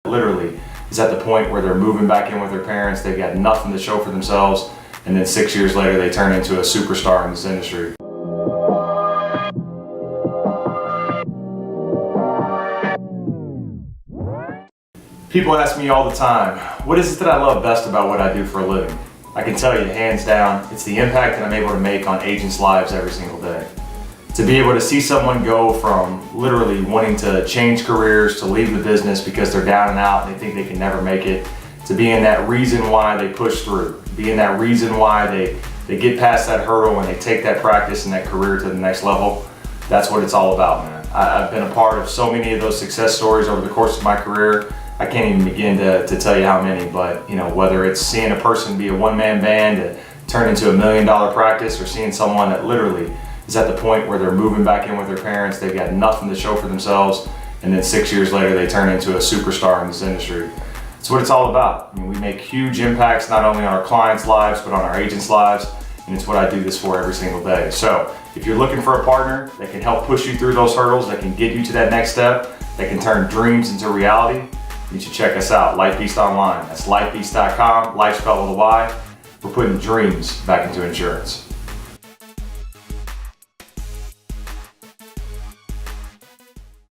literally is at the point where they're moving back in with their parents, they've got nothing to show for themselves, and then 6 years later they turn into a superstar in this industry. People ask me all the time, what is it that I love best about what I do for a living? I can tell you, hands down, it's the impact that I'm able to make on agents' lives every single day. To be able to see someone go from literally wanting to change careers to leave the business because they're down and out and they think they can never make it, to being that reason why they push through, being that reason why they get past that hurdle and they take that practice and that career to the next level, that's what it's all about, man. I've been a part of so many of those success stories over the course of my career. I can't even begin to tell you how many, but whether it's seeing a person be a one-man band to turn into $1 million practice, or seeing someone that literally is at the point where they're moving back in with their parents, they've got nothing to show for themselves, and then 6 years later they turn into a superstar in this industry. It's what it's all about. I mean, we make huge impacts not only on our clients' lives, but on our agents' lives, and it's what I do this for every single day. So if you're looking for a partner that can help push you through those hurdles, that can get you to that next step, that can turn dreams into reality, you should check us out, LyfeBeast Online. That's LyfeBeast.com, life spelled with a Y. We're putting dreams back into insurance.